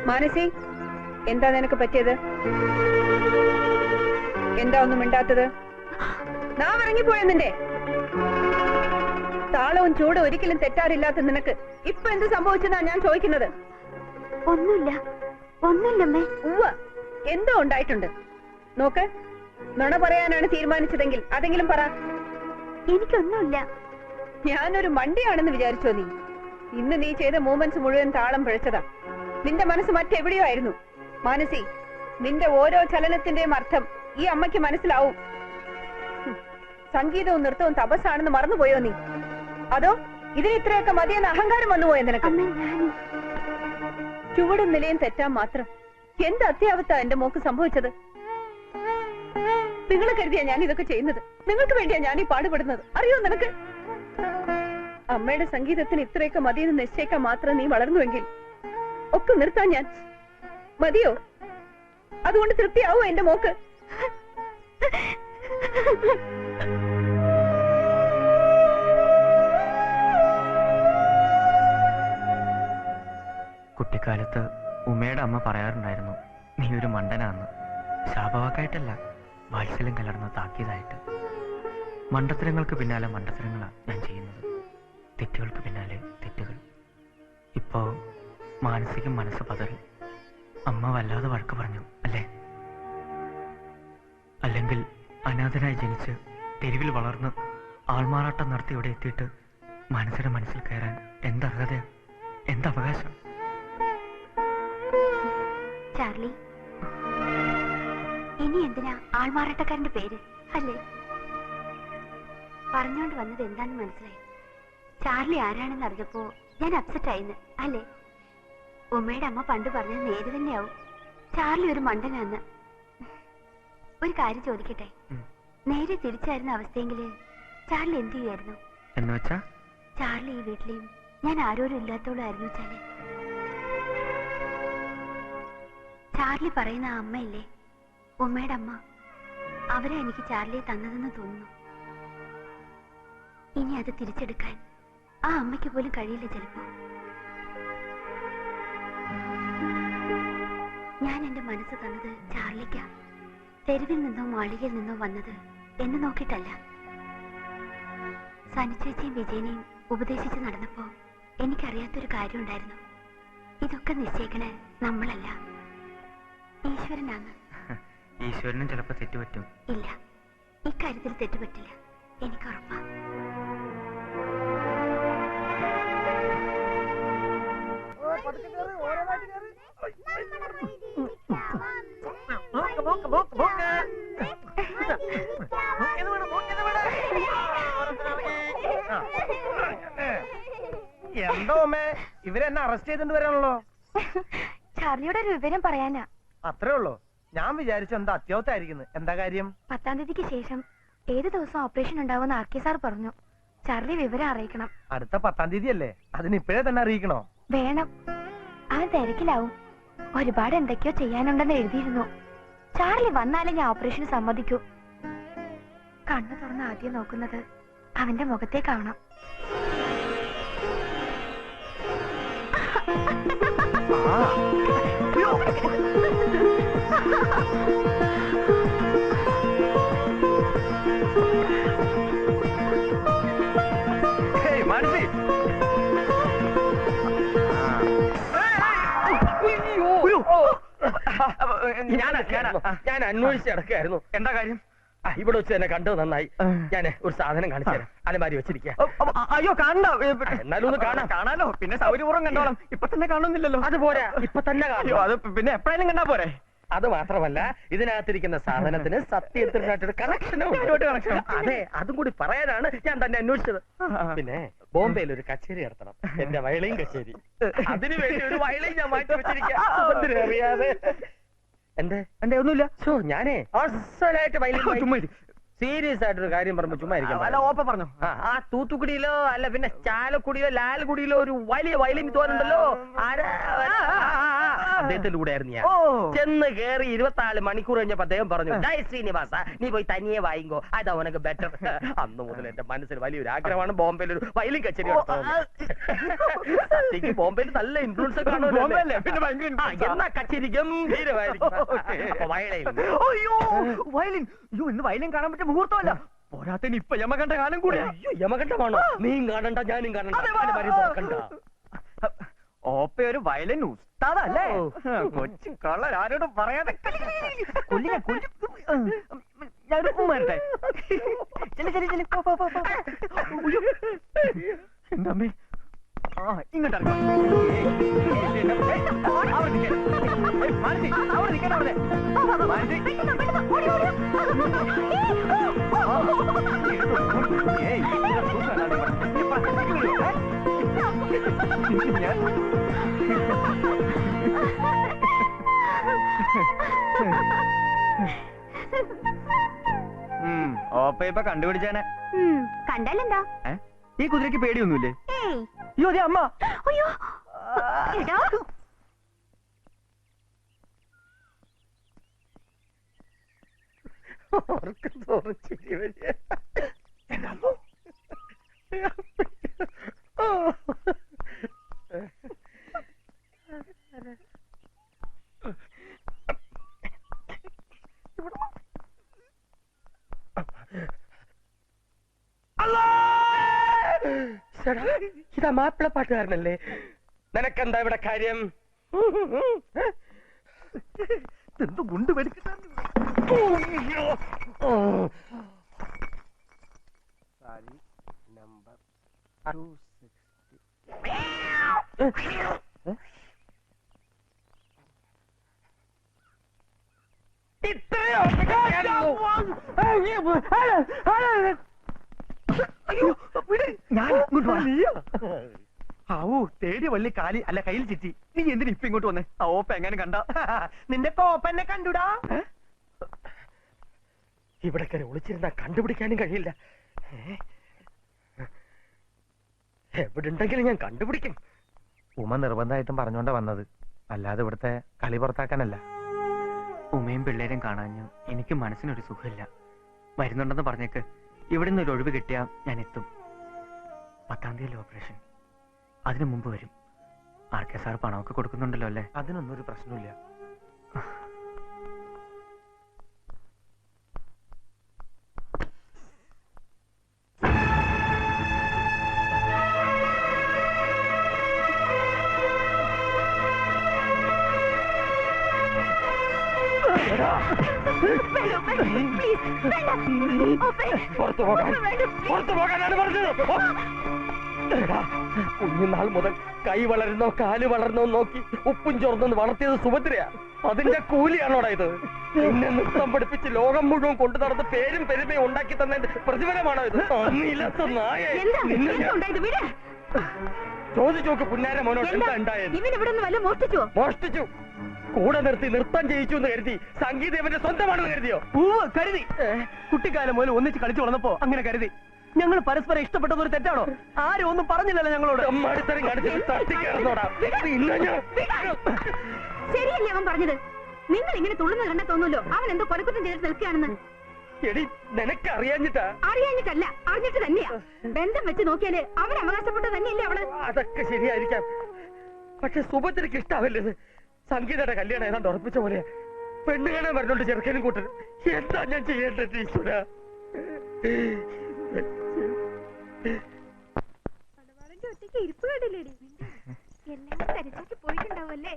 മാനസി, എന്താ നിനക്ക് പറ്റിയത്? എന്താ ഒന്നും മിണ്ടാത്തത്? നാം ഇറങ്ങിപ്പോയ നിന്റെ താളവും ചൂടും ഒരിക്കലും തെറ്റാറില്ലാത്ത നിനക്ക് ഇപ്പൊ എന്ത് സംഭവിച്ചെന്നാ ഞാൻ ചോദിക്കുന്നത്? ഒന്നുമില്ല, ഒന്നുമില്ലമ്മേ. ഉവ്വ, എന്തോ ഉണ്ടായിട്ടുണ്ട്. നോക്ക്, നുണ പറയാനാണ് തീരുമാനിച്ചതെങ്കിൽ അതെങ്കിലും പറ. എനിക്കൊന്നുമില്ല. ഞാനൊരു മണ്ടിയാണെന്ന് വിചാരിച്ചോ നീ? ഇന്ന് നീ ചെയ്ത മൂവ്മെന്റ്സ് മുഴുവൻ താളം പിഴച്ചതാ. നിന്റെ മനസ്സ് മറ്റെവിടെയോ ആയിരുന്നു. മാനസി, നിന്റെ ഓരോ ചലനത്തിന്റെയും അർത്ഥം ഈ അമ്മയ്ക്ക് മനസ്സിലാവും. സംഗീതവും നൃത്തവും തപസ്സാണെന്ന് മറന്നുപോയോ നീ? അതോ ഇതിന് ഇത്രയൊക്കെ മതിയെന്ന് അഹങ്കാരം വന്നുപോയോ നിനക്ക്? ചുവടും നിലയും തെറ്റാൻ മാത്രം എന്ത് അത്യാവത്താ എന്റെ മോക്ക് സംഭവിച്ചത്? നിങ്ങൾ കരുതിയാ ഞാൻ ഇതൊക്കെ ചെയ്യുന്നത്? നിങ്ങൾക്ക് വേണ്ടിയാ ഞാൻ ഈ പാടുപെടുന്നത്, അറിയോ നിനക്ക്? അമ്മയുടെ സംഗീതത്തിന് ഇത്രയൊക്കെ മതിയെന്ന് നിശ്ചയിക്കാൻ മാത്രം നീ വളർന്നുവെങ്കിൽ ഒക്കെ നിർത്താൻ ഞാൻ മതിയോ? അതുകൊണ്ട് തൃപ്തിയാവോ എന്റെ മോക്ക്? കുട്ടിക്കാലത്ത് ഉമ്മയുടെ അമ്മ പറയാറുണ്ടായിരുന്നു, നീ ഒരു മണ്ടനാന്ന്. ശാപവാക്കായിട്ടല്ല, വാത്സല്യം കലർന്ന താക്കീതായിട്ട്. മണ്ടത്തരങ്ങൾക്ക് പിന്നാലെ മണ്ടത്തരങ്ങളാണ് ഞാൻ ചെയ്യുന്നത്, തെറ്റുകൾക്ക് പിന്നാലെ തെറ്റുകൾ. ഇപ്പോ മാനസികം മനസ്സ് പതറി. അമ്മ വല്ലാതെ വഴക്ക് പറഞ്ഞു അല്ലേ? അല്ലെങ്കിൽ അനാഥനായി ജനിച്ച് തെരുവിൽ വളർന്ന് ആൾമാറാട്ടം നടത്തി ഇവിടെ എത്തിയിട്ട് മനസ്സിന്റെ മനസ്സിൽ കയറാൻ എന്തർഹത, എന്തവകാശം? ചാർലി, ഇനി എന്തിനാ ആൾമാറാട്ടക്കാരന്റെ പേര് അല്ലേ? പറഞ്ഞോണ്ട് വന്നത് എന്താന്ന് മനസ്സിലായി. ചാർലി ആരാണെന്ന് അറിഞ്ഞപ്പോ ഞാൻ അപ്സെറ്റ് ആയിന്ന് അല്ലേ? ഉമ്മയുടെ അമ്മ പണ്ട് പറഞ്ഞത് നേര് തന്നെയാവും, ചാർലി ഒരു മണ്ടനാന്ന്. ഒരു കാര്യം ചോദിക്കട്ടെ, നേരെ തിരിച്ചായിരുന്ന അവസ്ഥയെങ്കില് ചാർലി എന്ത് ചെയ്യുമായിരുന്നു? എന്നുവെച്ചാ ചാർലി ഈ വീട്ടിലെയും ഞാൻ ആരോരും ഇല്ലാത്തോളായിരുന്നു വെച്ചാല്. ചാർലി പറയുന്ന ആ അമ്മയില്ലേ, ഉമ്മയുടെ അമ്മ, അവരെ എനിക്ക് ചാർലിയെ തന്നതെന്ന് തോന്നുന്നു. ഇനി അത് തിരിച്ചെടുക്കാൻ ആ അമ്മയ്ക്ക് പോലും കഴിയില്ല ചിലപ്പോ. ഞാൻ എന്റെ മനസ്സ് തന്നത് ചാർലിക്കാ. തെരുവിൽ നിന്നോ മാളികയിൽ നിന്നോ വന്നത് എന്നെ നോക്കിയിട്ടല്ല. സനിച്ചേച്ചിയും വിജയനെയും ഉപദേശിച്ച് നടന്നപ്പോ എനിക്കറിയാത്തൊരു കാര്യം ഉണ്ടായിരുന്നു. ഇതൊക്കെ നിശ്ചയിക്കണേ നമ്മളല്ല, ഈശ്വരനാണ്. ഈശ്വരനും ചിലപ്പോ തെറ്റുപറ്റും. ഇല്ല, ഇക്കാര്യത്തിൽ തെറ്റുപറ്റില്ല, എനിക്ക് ഉറപ്പാ. എന്തോ അമ്മേ, ഇവരെന്നെ അറസ്റ്റ് ചെയ്തിട്ട് വരാണല്ലോ. ചാർലിയുടെ ഒരു വിവരം പറയാനാ. അത്രേ ഉള്ളൂ? ഞാൻ വിചാരിച്ചു എന്താ അത്യാവത്തായിരിക്കുന്നു. എന്താ കാര്യം? 10-ാം തീയതിക്ക് ശേഷം ഏത് ദിവസം ഓപ്പറേഷൻ ഉണ്ടാവുമെന്ന് ആർ കെ സാർ പറഞ്ഞു. ചാർലി വിവരം അറിയിക്കണം. അടുത്ത 10-ാം തീയതി അല്ലേ? അതിന് ഇപ്പോഴേ തന്നെ അറിയിക്കണോ? വേണം, അവൻ തിരക്കിലാവും. ഒരുപാട് എന്തൊക്കെയോ ചെയ്യാനുണ്ടെന്ന് എഴുതിയിരുന്നു. ചാർലി വന്നാലേ ഞാൻ ഓപ്പറേഷന് സമ്മതിക്കൂ. കണ്ണു തുറന്ന് ആദ്യം നോക്കുന്നത് അവന്റെ മുഖത്തേക്കാവണം. ഞാൻ അന്വേഷിച്ച് നടക്കുകയായിരുന്നു. എന്താ കാര്യം? ഇവിടെ വെച്ച് തന്നെ കണ്ടത് നന്നായി. ഞാൻ ഒരു സാധനം കാണിച്ചു തരാം. അലമാരി വെച്ചിരിക്കുക. അയ്യോ കാണണ്ട, എന്നാലും ഒന്ന് കാണാം. കാണാലോ, പിന്നെ സൗകര്യപൂർവ്വം കണ്ടോളാം. ഇപ്പൊ തന്നെ കാണുന്നില്ലല്ലോ. അത് പോരാ, ഇപ്പൊ തന്നെ കാണും. അത് പിന്നെ എപ്പോഴായാലും കണ്ടാ പോരെ? അത് മാത്രമല്ല, ഇതിനകത്തിരിക്കുന്ന സാധനത്തിന് സത്യത്തിനായിട്ടൊരു കണക്ഷൻ. അതെ, അതും കൂടി പറയാനാണ് ഞാൻ തന്നെ അന്വേഷിച്ചത്. പിന്നെ ബോംബെയിൽ ഒരു കച്ചേരി നടത്തണം, എന്റെ വയലയും കച്ചേരി. അതിനു വേണ്ടി ഒരു വയലയും ഞാൻ മാറ്റി വെച്ചിരിക്കുക. അറിയാതെ എന്റെ ഒന്നുമില്ല. ഞാനേ അസലായിട്ട് വയലിൻ സീരിയസ് ആയിട്ടൊരു കാര്യം പറയുമ്പോ ചുമ്മാ ഇരിക്കാം. പറഞ്ഞു. ആ തൂത്തുക്കുടിയിലോ അല്ല പിന്നെ ചാലക്കുടിയിലോ ലാൽക്കുടിയിലോ ഒരു വലിയ വയലിൻ തോന്നുന്നുണ്ടല്ലോ. അദ്ദേഹത്തിന്റെ കൂടെ ആയിരുന്നു ഞാൻ ഓ ചെന്ന് കയറി 24 മണിക്കൂർ കഴിഞ്ഞപ്പോ അദ്ദേഹം പറഞ്ഞു "ഡേയ് ശ്രീനിവാസ, നീ പോയി തനിയെ വായിക്കോ, അതാ ഉനക്ക് ബെറ്റർ." അന്ന് മുതൽ എന്റെ മനസ്സിൽ വലിയൊരു ആഗ്രഹമാണ് ബോംബെയിൽ ഒരു വയലിൻ കച്ചേരി നടത്തുന്നത്. ബോംബെയിൽ നല്ല ഇൻഫ്ലുവൻസ് ഒക്കെ ബോംബെയല്ലേ? പിന്നെ ഭയങ്കര influence ആ. എന്നാ കച്ചേരി ഗംഭീരമായിരിക്കും. അപ്പൊ വയലിൻ അയ്യോ വയലിൻ, അയ്യോ ഇന്ന് വയലിൻ കാണാൻ പറ്റിയ മുഹൂർത്തമല്ല. പോരാത്തതിന് ഇപ്പൊ യമകണ്ഠ കാലം കൂടെ. അയ്യോ യമകണ്ഠമാണോ? നീയും കാണണ്ട ഞാനും കാണണ്ട. അതെ, വാ. അതിന് വരി തുറക്കണ്ട. ഓപ്പ ഒരു വയലിൻ ഉസ്താദല്ലേ? ഓ. കൊച്ചു കള്ളൻ ആരോടും പറയാതെ കൊല്ലിനെ കൊല്ലി. ഞാനൊരു ഉമ്മരട്ടെ. ചെല്ലു ചെല്ലു ചെല്ലു. പോ, പോ, പോ, പോ. ഉയ്യോ. എന്താ അമ്മേ? ആ ഇങ്ങോട്ട് ഇറങ്ങാം. അവിടെ നിൽക്കാൻ. മാനസി അവിടെ നിൽക്കാൻ. അവിടെ മാനസി. ഏയ് ഞാൻ ഓപ്പ ഇപ്പൊ കണ്ടുപിടിച്ചാനെ. കണ്ടാലെന്താ? ഈ കുതിരക്ക് പേടിയൊന്നുമില്ലേ? ഏയ് അയ്യോ അതെ അമ്മ. അയ്യോ എടാ ഓർക്കും തോറും ചിരി വരിക. ഇതാ മാപ്പിള പാട്ടുകാരനല്ലേ? നിനക്കെന്താ ഇവിടെ കാര്യം? എന്ത് ഗുണ്ട് മേടിക്കുന്ന നമ്പർ ഞാൻ ആവൂ തേടിയ വള്ളി കാലി അല്ല കയ്യിൽ ചിറ്റി. നീ എന്തിനാ ഇപ്പൊ ഇങ്ങോട്ട് വന്നേ? ആ ഓപ്പ എങ്ങനെ കണ്ട? നിന്റെ കോപ്പ എന്നെ കണ്ടുടാ. ഇവിടെ കയറി ഒളിച്ചിരുന്നാ കണ്ടുപിടിക്കാനും കഴിയില്ല. എവിടെ ഉണ്ടെങ്കിലും ഞാൻ കണ്ടുപിടിക്കും. ഉമ നിർബന്ധമായിട്ടും പറഞ്ഞോണ്ടാ വന്നത്, അല്ലാതെ ഇവിടുത്തെ കളി പുറത്താക്കാനല്ല. ഉമയും പിള്ളേരും കാണാഞ്ഞു എനിക്ക് മനസ്സിനൊരു സുഖമില്ല. വരുന്നുണ്ടെന്ന് പറഞ്ഞേക്ക്. ഇവിടെ നിന്ന് ഒരു ഒഴിവ് കിട്ടിയാൽ ഞാൻ എത്തും. 10-ാം തീയതി ഓപ്പറേഷൻ. അതിനു മുമ്പ് വരും. RK സാർ പണമൊക്കെ കൊടുക്കുന്നുണ്ടല്ലോ അല്ലേ? അതിനൊന്നും ഒരു പ്രശ്നമില്ല. പുറത്തു പോകാനാണ് പറഞ്ഞത്. കുഞ്ഞുനാൾ മുതൽ കൈ വളരുന്നോ കാല് വളരുന്നോ നോക്കി ഉപ്പും ചോർന്നൊന്ന് വളർത്തിയത് സുഭദ്രയാ. അതിന്റെ കൂലിയാണോടാ ഇത്? നിന്നെ നൃത്തം പഠിപ്പിച്ച് ലോകം മുഴുവൻ കൊണ്ടു നടന്ന് പേരും പെരുമയും ഉണ്ടാക്കി തന്നതിന്റെ പ്രതിഫലമാണോ ഇത്? നീലത്ത നായ. ചോദിച്ചു നോക്ക് പുന്നാര മോനോട് എന്താ ഉണ്ടായത്? മോഷ്ടിച്ചു. കൂടെ നിർത്തി നൃത്തം ചെയ്യിച്ചു എന്ന് കരുതി സംഗീതം ഇവന്റെ സ്വന്തമാണെന്ന് കരുതിയോ? കരുതി. കുട്ടിക്കാലം മുതൽ ഒന്നിച്ച് കളിച്ചു വളർന്നപ്പോ അങ്ങനെ കരുതി. ഞങ്ങൾ പരസ്പരം ഇഷ്ടപ്പെട്ടത് ഒരു തെറ്റാണോ? ആരും ഒന്നും പറഞ്ഞില്ലല്ലോ ഞങ്ങളോട്. ശരിയല്ലേ അവൻ പറഞ്ഞത്? നിങ്ങൾ ഇങ്ങനെ തുള്ളുന്ന കണ്ട തോന്നൂല്ലോ അവൻ എന്തോ കൊലക്കുറ്റം ചെയ്തിട്ട് നിൽക്കുകയാണെന്ന്. എടി നിനക്ക് അറിയാഞ്ഞിട്ടാ? അറിയാഞ്ഞിട്ടല്ല, അറിഞ്ഞിട്ട് തന്നെയാ. ബന്ധം വെച്ച് നോക്കിയാല് അവൻ അവകാശപ്പെട്ട തന്നെയല്ലേ അവള്. അതൊക്കെ ശരിയായിരിക്കാം. പക്ഷെ സുഭദ്രക്ക് ഇഷ്ടാവല്ലത്. സംഗീതയുടെ കല്യാണം ഏതാണ്ട് ഉറപ്പിച്ച പോലെ പെണ്ണ് കാണാൻ പറഞ്ഞോണ്ട് ചെറുക്കനും കൂട്ടൻ. എന്താ ഞാൻ ചെയ്യേണ്ടത് ഈശ്വര? ഇരിപ്പ് കണ്ടില്ലേടി? എല്ലാം തരിച്ചാക്കി പോയിട്ടുണ്ടാവല്ലേ?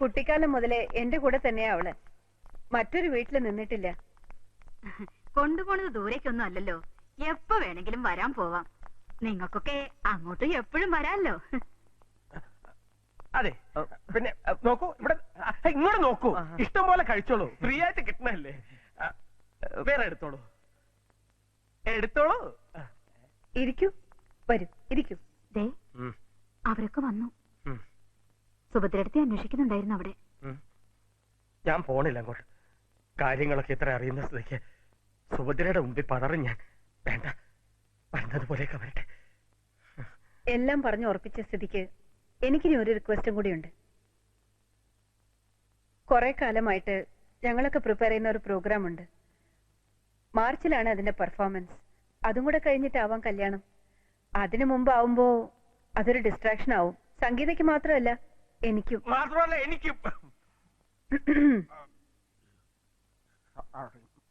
കുട്ടിക്കാലം മുതലേ എന്റെ കൂടെ തന്നെയാ അവള്. മറ്റൊരു വീട്ടില് നിന്നിട്ടില്ല. കൊണ്ടുപോണത് ദൂരേക്കൊന്നും അല്ലല്ലോ. എപ്പോ വേണമെങ്കിലും വരാൻ പോവാം. നിങ്ങൾക്കൊക്കെ അങ്ങോട്ടും എപ്പോഴും വരാമല്ലോ. അതെ, പിന്നെ നോക്കൂ, ഇവിടെ ഇങ്ങോട്ട് നോക്കൂ. ഇഷ്ടം പോലെ കഴിച്ചോളൂ. ഫ്രീ ആയിട്ട് കിട്ടണല്ലേ. വേറെ എടുത്തോളൂ. ഇരിക്കൂ, വരൂ, ഇരിക്കൂ. ദേ അവരൊക്കെ വന്നു. സുഭദ്രടുത്ത് അന്വേഷിക്കുന്നുണ്ടായിരുന്നു അവിടെ. ഞാൻ പോണില്ല അങ്ങോട്ട്. കാര്യങ്ങളൊക്കെ ഇത്ര അറിയുന്ന സ്ഥിതിക്ക് സുഭദ്രയുടെ മുമ്പിൽ പതറും ഞാൻ. വേണ്ട, വരുന്നത് പോലെയൊക്കെ വരട്ടെ. എല്ലാം പറഞ്ഞു ഉറപ്പിച്ച സ്ഥിതിക്ക് എനിക്കിനി ഒരു റിക്വസ്റ്റും കൂടിയുണ്ട്. കുറെ കാലമായിട്ട് ഞങ്ങളൊക്കെ പ്രിപ്പയർ ചെയ്യുന്ന ഒരു പ്രോഗ്രാം ഉണ്ട്. മാർച്ചിലാണ് അതിന്റെ പെർഫോമൻസ്. അതും കൂടെ കഴിഞ്ഞിട്ടാവാം കല്യാണം. അതിനു മുമ്പാവുമ്പോ അതൊരു ഡിസ്ട്രാക്ഷൻ ആവും. സംഗീതയ്ക്ക് മാത്രമല്ല, എനിക്കും. മാത്രമല്ല എനിക്കും.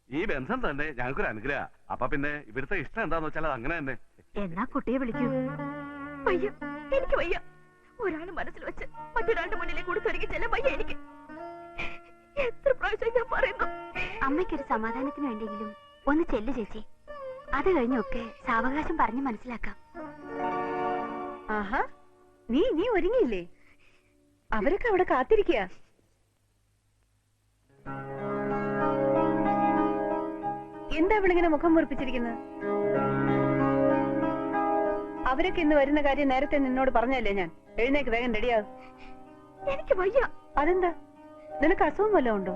ഈ ബന്ധം തന്നെ ഞങ്ങൾക്കൊരു അനുഗ്രഹ. അപ്പൊ പിന്നെ ഇവിടുത്തെ ഇഷ്ടം എന്താന്ന് വെച്ചാൽ അത് അങ്ങനെ തന്നെ. എന്നാ കുട്ടിയെ വിളിക്കൂ. വയ്യ, എനിക്ക് വയ്യ. ഒരാൾ മനസ്സിൽ വെച്ച് മറ്റൊരാളുടെ മുന്നിലേക്ക് കൊടുത്തൊരുക്കി ചെല്ലാൻ വയ്യ എനിക്ക്. എത്ര പ്രാവശ്യം ഞാൻ പറയുന്നു. അമ്മയ്ക്കൊരു സമാധാനത്തിന് വേണ്ടിയെങ്കിലും ഒന്ന് ചെല്ലു ചേച്ചി. അത് കഴിഞ്ഞൊക്കെ സാവകാശം പറഞ്ഞ് മനസ്സിലാക്കാം. ആഹാ, നീ ഒരുങ്ങിയില്ലേ? അവരൊക്കെ അവിടെ കാത്തിരിക്കുക. എന്താ അവളിങ്ങനെ മുഖം മുറിപ്പിച്ചിരിക്കുന്നത്? അവരൊക്കെ ഇന്ന് വരുന്ന കാര്യം നേരത്തെ നിന്നോട് പറഞ്ഞല്ലേ ഞാൻ? എഴുന്നേക്ക്, വേഗം റെഡിയാകും. എനിക്ക് വയ്യ. അതെന്താ? നിനക്ക് അസുഖം വല്ലതും ഉണ്ടോ?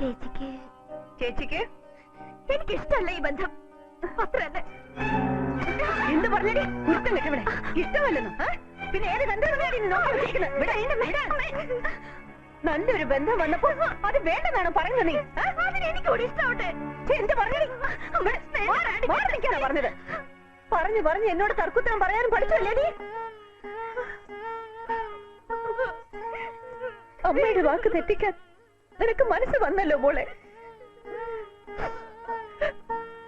ചേച്ചിക്ക് എനിക്ക് ഇഷ്ടമല്ല ഈ ബന്ധം. അത്ര തന്നെ. എന്ത് പറഞ്ഞേ? കുരുത്തം കെട്ടവിടെ ഇഷ്ടമല്ലെന്നോ? പിന്നെ ഏത് ബന്ധമാണ് നോക്കി വെച്ചിരിക്കുന്നത്? നല്ലൊരു ബന്ധം വന്നപ്പോ അത് വേണ്ടെന്നാണോ പറയുന്നത് നീ? എനിക്ക് കൂടി ഇഷ്ടമാവട്ടെ. എന്ത് പറഞ്ഞാണോ പറഞ്ഞത്? പറഞ്ഞു എന്നോട് തർക്കുത്തരം പറയാനും പഠിച്ചല്ലേ നീ? അമ്മയുടെ വാക്ക് തെറ്റിക്കാൻ നിനക്ക് മനസ്സ് വന്നല്ലോ മോളെ.